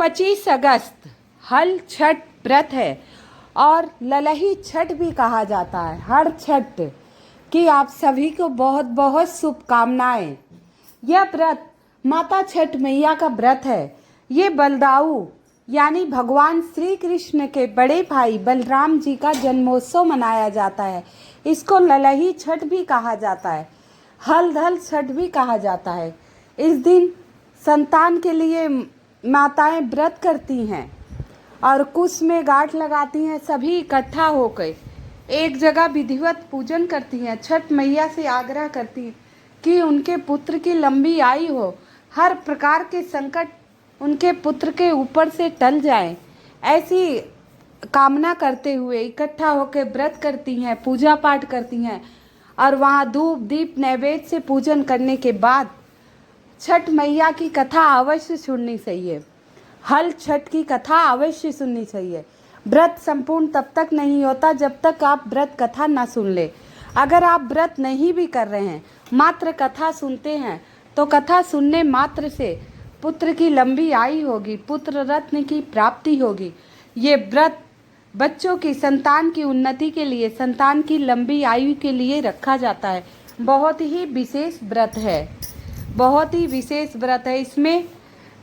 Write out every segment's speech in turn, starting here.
25 अगस्त हल छठ व्रत है और ललही छठ भी कहा जाता है। हर छठ की आप सभी को बहुत बहुत शुभकामनाएं। यह व्रत माता छठ मैया का व्रत है। ये बलदाऊ यानी भगवान श्री कृष्ण के बड़े भाई बलराम जी का जन्मोत्सव मनाया जाता है। इसको ललही छठ भी कहा जाता है, हल धल छठ भी कहा जाता है। इस दिन संतान के लिए माताएं व्रत करती हैं और कुश में गांठ लगाती हैं। सभी इकट्ठा होकर एक जगह विधिवत पूजन करती हैं। छठ मैया से आग्रह करती हैं कि उनके पुत्र की लंबी आयु हो, हर प्रकार के संकट उनके पुत्र के ऊपर से टल जाएं। ऐसी कामना करते हुए इकट्ठा होकर व्रत करती हैं, पूजा पाठ करती हैं और वहाँ धूप दीप नैवेद्य से पूजन करने के बाद छठ मैया की कथा अवश्य सुननी चाहिए। हल छठ की कथा अवश्य सुननी चाहिए। व्रत संपूर्ण तब तक नहीं होता जब तक आप व्रत कथा ना सुन ले। अगर आप व्रत नहीं भी कर रहे हैं, मात्र कथा सुनते हैं, तो कथा सुनने मात्र से पुत्र की लंबी आयु होगी, पुत्र रत्न की प्राप्ति होगी। ये व्रत बच्चों की संतान की उन्नति के लिए, संतान की लंबी आयु के लिए रखा जाता है। बहुत ही विशेष व्रत है, बहुत ही विशेष व्रत है। इसमें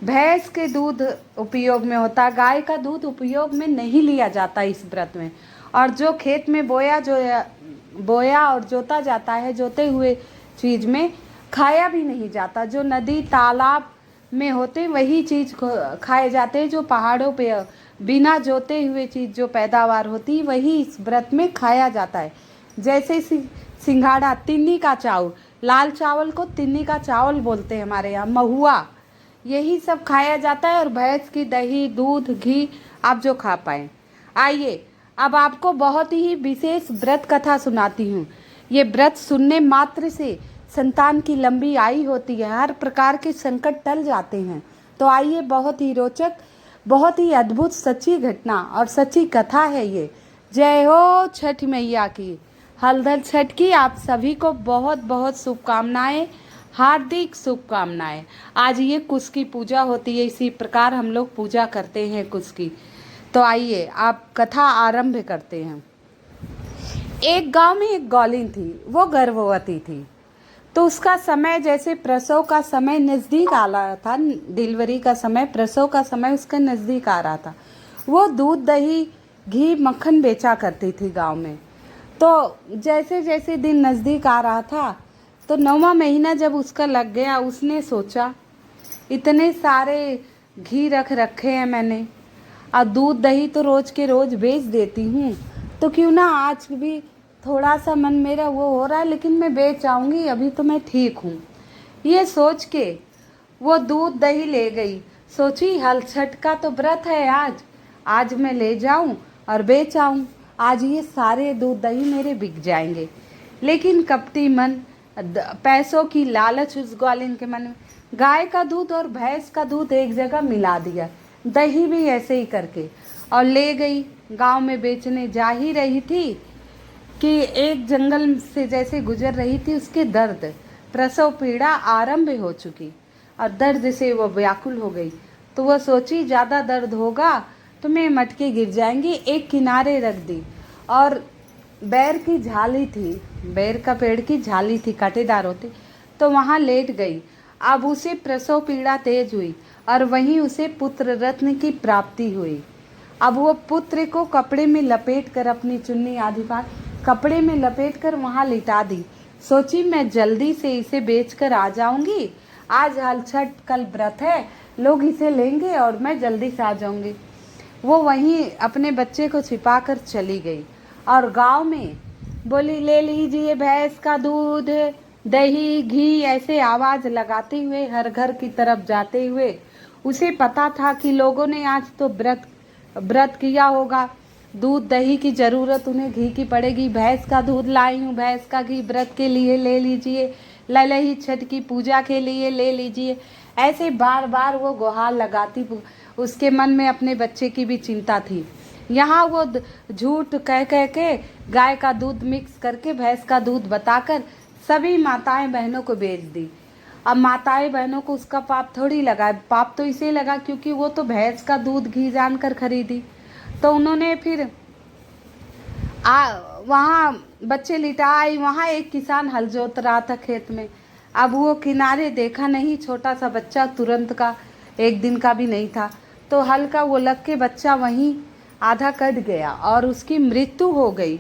भैंस के दूध उपयोग में होता है, गाय का दूध उपयोग में नहीं लिया जाता इस व्रत में। और जो खेत में बोया और जोता जाता है, जोते हुए चीज़ में खाया भी नहीं जाता। जो नदी तालाब में होते वही चीज़ खाए जाते हैं। जो पहाड़ों पे बिना जोते हुए चीज़ जो पैदावार होती वही इस व्रत में खाया जाता है। जैसे सिंघाड़ा, तिन्नी का चावल, लाल चावल को तिन्नी का चावल बोलते हैं हमारे यहाँ, महुआ, यही सब खाया जाता है। और भैंस की दही दूध घी आप जो खा पाएँ। आइए अब आपको बहुत ही विशेष व्रत कथा सुनाती हूँ। ये व्रत सुनने मात्र से संतान की लंबी आयु होती है, हर प्रकार के संकट टल जाते हैं। तो आइए, बहुत ही रोचक, बहुत ही अद्भुत सच्ची घटना और सच्ची कथा है ये। जय हो छठ मैया की, हलधल छठ की आप सभी को बहुत बहुत शुभकामनाएं, हार्दिक शुभकामनाएं। आज ये कुश की पूजा होती है, इसी प्रकार हम लोग पूजा करते हैं कुश की। तो आइए आप कथा आरंभ करते हैं। एक गांव में एक गौलीन थी, वो गर्भवती थी। तो उसका समय, जैसे प्रसव का समय नज़दीक आ रहा था, डिलीवरी का समय, प्रसव का समय उसका नज़दीक आ रहा था। वो दूध दही घी मक्खन बेचा करती थी गांव में। तो जैसे जैसे दिन नज़दीक आ रहा था, तो 9वां महीना जब उसका लग गया, उसने सोचा इतने सारे घी रख रखे हैं मैंने और दूध दही तो रोज़ के रोज़ बेच देती हूँ, तो क्यों ना आज भी थोड़ा सा मन मेरा वो हो रहा है, लेकिन मैं बेच आऊँगी, अभी तो मैं ठीक हूँ। ये सोच के वो दूध दही ले गई। सोची हल छठ का तो व्रत है, आज मैं ले जाऊँ और बेच आऊँ, आज ये सारे दूध दही मेरे बिक जाएंगे। लेकिन कपटी मन, पैसों की लालच उस ग्वालिन के मन में, गाय का दूध और भैंस का दूध एक जगह मिला दिया, दही भी ऐसे ही करके, और ले गई गांव में बेचने। जा ही रही थी कि एक जंगल से जैसे गुजर रही थी, उसके दर्द, प्रसव पीड़ा आरंभ हो चुकी और दर्द से वो व्याकुल हो गई। तो वह सोची ज़्यादा दर्द होगा तो मैं मटके गिर जाएंगी, एक किनारे रख दी। और बैर की झाली थी, बैर का पेड़ की झाली थी, कांटेदार होती, तो वहाँ लेट गई। अब उसे प्रसव पीड़ा तेज हुई और वहीं उसे पुत्र रत्न की प्राप्ति हुई। अब वो पुत्र को कपड़े में लपेट कर, अपनी चुन्नी आधी फाड़ कपड़े में लपेट कर वहाँ लिटा दी। सोची मैं जल्दी से इसे बेचकर आ जाऊंगी, आज हल छठ, कल व्रत है, लोग इसे लेंगे और मैं जल्दी से आ जाऊंगी। वो वहीं अपने बच्चे को छिपा कर चली गई और गांव में बोली, ले लीजिए भैंस का दूध दही घी, ऐसे आवाज़ लगाते हुए हर घर की तरफ जाते हुए। उसे पता था कि लोगों ने आज तो व्रत किया होगा, दूध दही की ज़रूरत उन्हें घी की पड़ेगी। भैंस का दूध लाई हूँ, भैंस का घी व्रत के लिए ले लीजिए, ललही छठ की पूजा के लिए ले लीजिए। ऐसे बार बार वो गुहार लगाती। उसके मन में अपने बच्चे की भी चिंता थी। यहाँ वो झूठ कह के गाय का दूध मिक्स करके भैंस का दूध बताकर सभी माताएं बहनों को बेच दी अब माताएं बहनों को उसका पाप थोड़ी लगा, पाप तो इसे लगा क्योंकि वो तो भैंस का दूध घी जानकर खरीदी। तो उन्होंने फिर वहाँ बच्चे लिटाई, वहाँ एक किसान हल जोत रहा था खेत में। अब वो किनारे देखा नहीं, छोटा सा बच्चा तुरंत का, 1 दिन का भी नहीं था, तो हल का वो लग के बच्चा वहीं आधा कट गया और उसकी मृत्यु हो गई।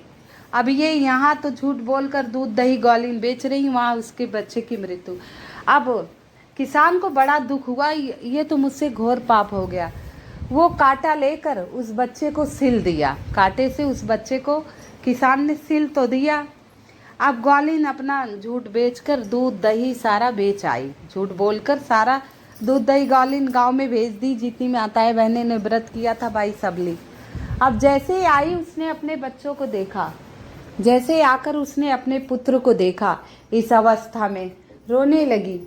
अब ये यहाँ तो झूठ बोलकर दूध दही ग्वालिन बेच रही, वहाँ उसके बच्चे की मृत्यु। अब किसान को बड़ा दुख हुआ, ये तो मुझसे घोर पाप हो गया। वो कांटा लेकर उस बच्चे को सिल दिया, कांटे से उस बच्चे को किसान ने सिल तो दिया। अब ग्वालिन अपना झूठ बेचकर दूध दही सारा बेच आई, झूठ बोलकर सारा दूध दही ग्वालिन गांव में भेज दी, जितनी माताएं बहनें ने व्रत किया था भाई सब ली। अब जैसे ही आई उसने अपने बच्चों को देखा, जैसे आकर उसने अपने पुत्र को देखा इस अवस्था में, रोने लगी।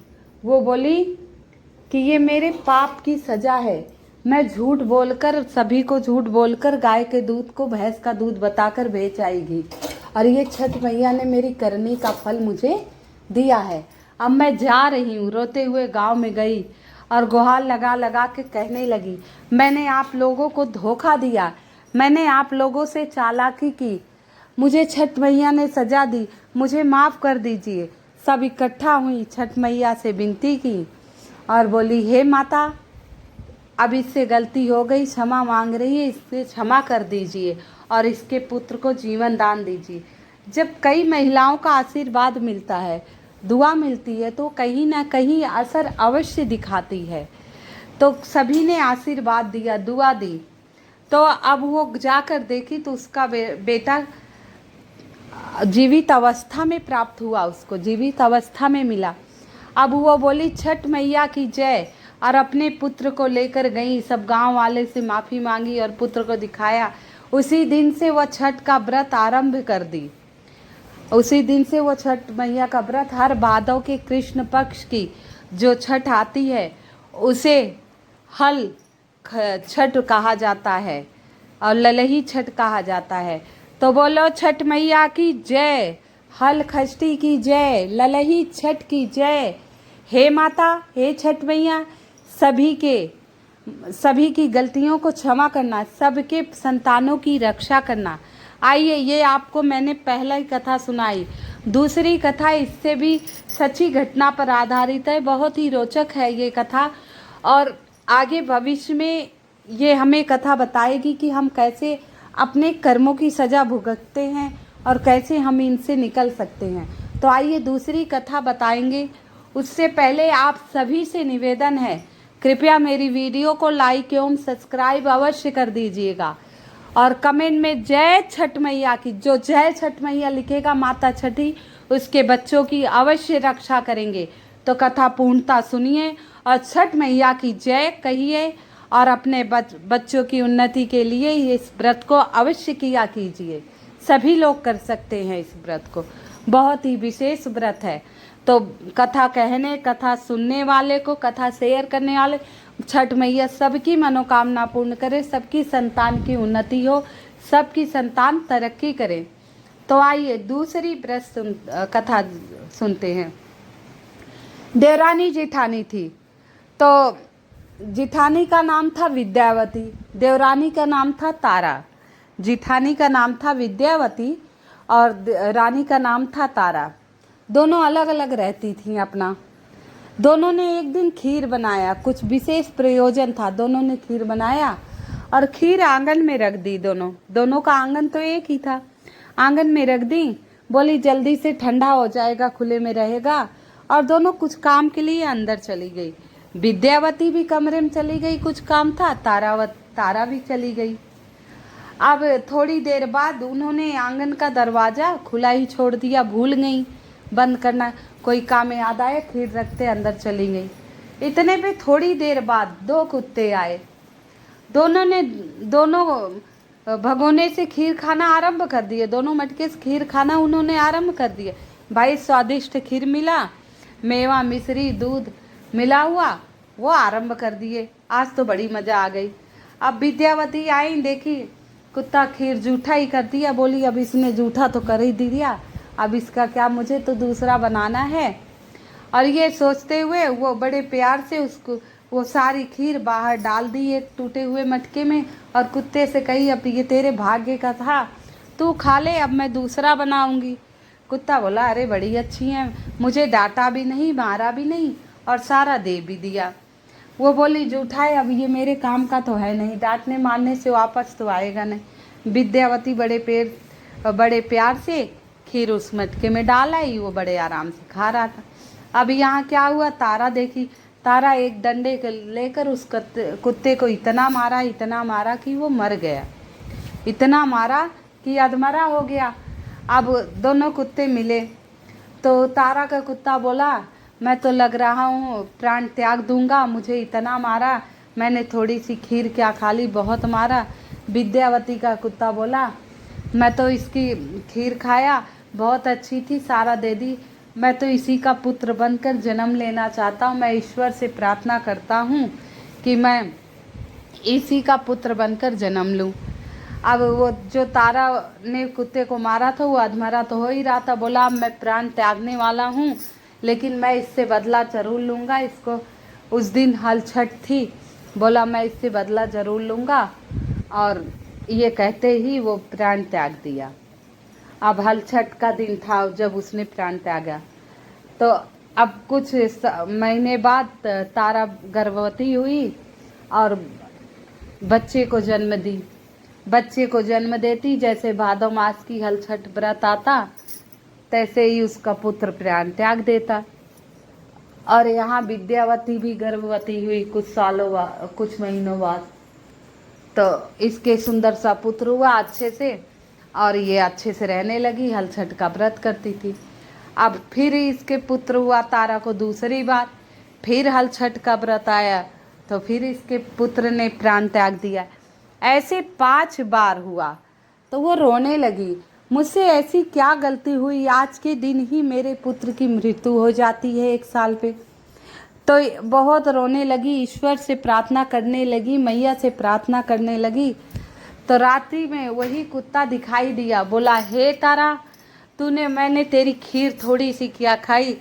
वो बोली कि ये मेरे पाप की सजा है, मैं झूठ बोलकर, सभी को झूठ बोलकर गाय के दूध को भैंस का दूध बताकर बेच आएगी, और ये छठ मैया ने मेरी करनी का फल मुझे दिया है। अब मैं जा रही हूँ। रोते हुए गांव में गई और गुहार लगा लगा के कहने लगी, मैंने आप लोगों को धोखा दिया, मैंने आप लोगों से चालाकी की, मुझे छठ मैया ने सजा दी, मुझे माफ़ कर दीजिए। सब इकट्ठा हुई, छठ मैया से विनती की और बोली, हे माता, अब इससे गलती हो गई, क्षमा मांग रही है, इससे क्षमा कर दीजिए और इसके पुत्र को जीवन दान दीजिए। जब कई महिलाओं का आशीर्वाद मिलता है, दुआ मिलती है, तो कहीं ना कहीं असर अवश्य दिखाती है। तो सभी ने आशीर्वाद दिया, दुआ दी। तो अब वो जाकर देखी तो उसका बेटा जीवित अवस्था में प्राप्त हुआ, उसको जीवित अवस्था में मिला। अब वो बोली, छठ मैया की जय, और अपने पुत्र को लेकर गई, सब गांव वाले से माफ़ी मांगी और पुत्र को दिखाया। उसी दिन से वो छठ का व्रत आरंभ कर दी। उसी दिन से वो छठ मैया का व्रत, हर भादव के कृष्ण पक्ष की जो छठ आती है उसे हल छठ कहा जाता है और ललही छठ कहा जाता है। तो बोलो छठ मैया की जय, हल खष्टी की जय, ललही छठ की जय। हे माता, हे छठ मैया, सभी की गलतियों को क्षमा करना, सबके संतानों की रक्षा करना। आइए, ये आपको मैंने पहला ही कथा सुनाई। दूसरी कथा इससे भी सच्ची घटना पर आधारित है, बहुत ही रोचक है ये कथा, और आगे भविष्य में ये हमें कथा बताएगी कि हम कैसे अपने कर्मों की सज़ा भुगतते हैं और कैसे हम इनसे निकल सकते हैं। तो आइए दूसरी कथा बताएंगे। उससे पहले आप सभी से निवेदन है, कृपया मेरी वीडियो को लाइक एवं सब्सक्राइब अवश्य कर दीजिएगा और कमेंट में जय छठ मैया की, जो जय छठ मैया लिखेगा माता छठी, उसके बच्चों की अवश्य रक्षा करेंगे। तो कथा पूर्णता सुनिए और छठ मैया की जय कहिए और अपने बच्चों की उन्नति के लिए इस व्रत को अवश्य किया कीजिए। सभी लोग कर सकते हैं इस व्रत को, बहुत ही विशेष व्रत है। तो कथा कहने, कथा सुनने वाले को, कथा शेयर करने वाले, छठ मैया सबकी मनोकामना पूर्ण करे, सबकी संतान की उन्नति हो, सबकी संतान तरक्की करे। तो आइए दूसरी व्रत कथा सुनते हैं। देवरानी जेठानी थी। तो जिठानी का नाम था विद्यावती, देवरानी का नाम था तारा। जिठानी का नाम था विद्यावती और रानी का नाम था तारा। दोनों अलग अलग रहती थीं अपना। दोनों ने एक दिन खीर बनाया, कुछ विशेष प्रयोजन था। दोनों ने खीर बनाया और खीर आंगन में रख दी। दोनों का आंगन तो एक ही था, आंगन में रख दी। बोली जल्दी से ठंडा हो जाएगा, खुले में रहेगा। और दोनों कुछ काम के लिए अंदर चली गई। विद्यावती भी कमरे में चली गई, कुछ काम था। तारा भी चली गई। अब थोड़ी देर बाद उन्होंने आंगन का दरवाज़ा खुला ही छोड़ दिया, भूल गई बंद करना। कोई काम याद आया, खीर रखते अंदर चली गई। इतने पे थोड़ी देर बाद 2 कुत्ते आए। दोनों भगोने से खीर खाना आरंभ कर दिए। दोनों मटके से खीर खाना उन्होंने आरंभ कर दिया। भाई स्वादिष्ट खीर मिला, मेवा मिश्री दूध मिला हुआ, वो आरंभ कर दिए। आज तो बड़ी मज़ा आ गई। अब विद्यावती आई, देखी कुत्ता खीर जूठा ही कर दिया। बोली अब इसने जूठा तो कर ही दिया, अब इसका क्या, मुझे तो दूसरा बनाना है। और ये सोचते हुए वो बड़े प्यार से उसको वो सारी खीर बाहर डाल दी एक टूटे हुए मटके में, और कुत्ते से कही अब ये तेरे भाग्य का था, तू खा ले, अब मैं दूसरा बनाऊंगी। कुत्ता बोला अरे बड़ी अच्छी है, मुझे डांटा भी नहीं, मारा भी नहीं, और सारा दे भी दिया। वो बोली जूठा है, अब ये मेरे काम का तो है नहीं, डांटने मारने से वापस तो आएगा नहीं। विद्यावती बड़े प्यार से खीर उस मटके में डाल आई, वो बड़े आराम से खा रहा था। अब यहाँ क्या हुआ, तारा देखी, तारा एक डंडे को लेकर उस कुत्ते को इतना मारा कि वो मर गया, इतना मारा कि अधमरा हो गया। अब दोनों कुत्ते मिले तो तारा का कुत्ता बोला मैं तो लग रहा हूँ प्राण त्याग दूंगा, मुझे इतना मारा, मैंने थोड़ी सी खीर क्या खा ली, बहुत मारा। विद्यावती का कुत्ता बोला मैं तो इसकी खीर खाया, बहुत अच्छी थी, सारा दे दी, मैं तो इसी का पुत्र बनकर जन्म लेना चाहता हूँ, मैं ईश्वर से प्रार्थना करता हूँ कि मैं इसी का पुत्र बनकर जन्म लूँ। अब वो जो तारा ने कुत्ते को मारा था वो अधमरा तो हो ही रहा था, बोला अब मैं प्राण त्यागने वाला हूँ, लेकिन मैं इससे बदला जरूर लूँगा। इसको उस दिन हल छठ थी, बोला मैं इससे बदला जरूर लूँगा, और ये कहते ही वो प्राण त्याग दिया। अब हल छठ का दिन था जब उसने प्राण त्यागा। तो अब कुछ महीने बाद तारा गर्भवती हुई और बच्चे को जन्म दी। बच्चे को जन्म देती, जैसे भादो मास की हल छठ व्रत आता तैसे ही उसका पुत्र प्राण त्याग देता। और यहाँ विद्यावती भी गर्भवती हुई कुछ महीनों बाद, तो इसके सुंदर सा पुत्र हुआ अच्छे से, और ये अच्छे से रहने लगी, हल छठ का व्रत करती थी। अब फिर इसके पुत्र हुआ तारा को दूसरी बार, फिर हल छठ का व्रत आया तो फिर इसके पुत्र ने प्राण त्याग दिया। ऐसे 5 बार हुआ तो वो रोने लगी, मुझसे ऐसी क्या गलती हुई, आज के दिन ही मेरे पुत्र की मृत्यु हो जाती है 1 साल पे। तो बहुत रोने लगी, ईश्वर से प्रार्थना करने लगी, मैया से प्रार्थना करने लगी। तो रात्रि में वही कुत्ता दिखाई दिया, बोला हे तारा, मैंने तेरी खीर थोड़ी सी क्या खाई,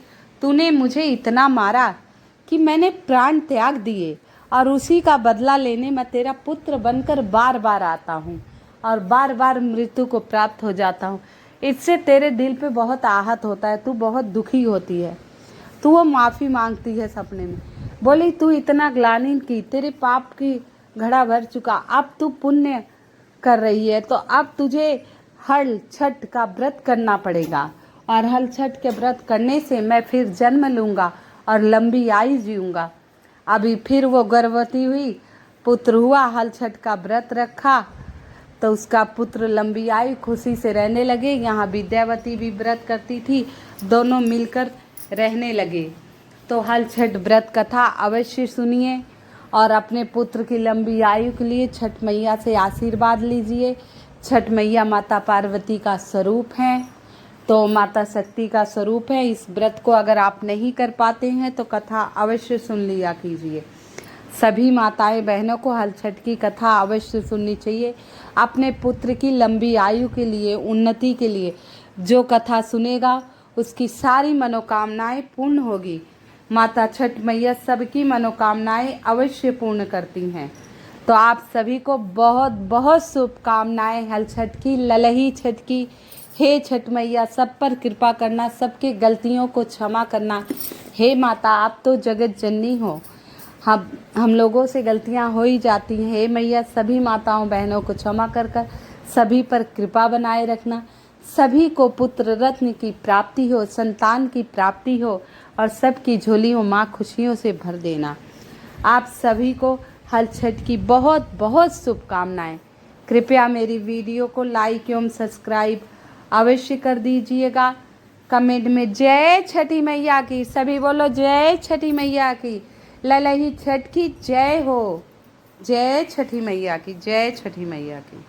तूने मुझे इतना मारा कि मैंने प्राण त्याग दिए, और उसी का बदला लेने मैं तेरा पुत्र बनकर बार बार आता हूँ और बार बार मृत्यु को प्राप्त हो जाता हूँ। इससे तेरे दिल पे बहुत आहत होता है, तू बहुत दुखी होती है। तू वो माफ़ी मांगती है सपने में, बोली तू इतना ग्लानि की, तेरे पाप की घड़ा भर चुका, अब तू पुण्य कर रही है, तो अब तुझे हल छठ का व्रत करना पड़ेगा, और हल छठ के व्रत करने से मैं फिर जन्म लूँगा और लंबी आयु जीऊँगा। अभी फिर वो गर्भवती हुई, पुत्र हुआ, हल छठ का व्रत रखा तो उसका पुत्र लंबी आयु खुशी से रहने लगे। यहाँ विद्यावती भी व्रत करती थी, दोनों मिलकर रहने लगे। तो हल छठ व्रत कथा अवश्य सुनिए और अपने पुत्र की लंबी आयु के लिए छठ मैया से आशीर्वाद लीजिए। छठ मैया माता पार्वती का स्वरूप हैं, तो माता शक्ति का स्वरूप है। इस व्रत को अगर आप नहीं कर पाते हैं तो कथा अवश्य सुन लिया कीजिए। सभी माताएं बहनों को हल छठ की कथा अवश्य सुननी चाहिए। अपने पुत्र की लंबी आयु के लिए, उन्नति के लिए जो कथा सुनेगा उसकी सारी मनोकामनाएं पूर्ण होगी। माता छठ मैया सबकी मनोकामनाएं अवश्य पूर्ण करती हैं। तो आप सभी को बहुत बहुत शुभकामनाएं हल छठ की, ललही छठ की। हे छठ मैया सब पर कृपा करना, सबके गलतियों को क्षमा करना। हे माता आप तो जगत जननी हो, हम लोगों से गलतियां हो ही जाती हैं। हे मैया सभी माताओं बहनों को क्षमा कर सभी पर कृपा बनाए रखना। सभी को पुत्र रत्न की प्राप्ति हो, संतान की प्राप्ति हो और सबकी झोलियों माँ खुशियों से भर देना। आप सभी को हल छठ की बहुत बहुत शुभकामनाएं। कृपया मेरी वीडियो को लाइक एवं सब्सक्राइब अवश्य कर दीजिएगा। कमेंट में जय छठी मैया की सभी बोलो, जय छठी मैया की, ललही छठ की जय हो। जय छठी मैया की, जय छठी मैया की।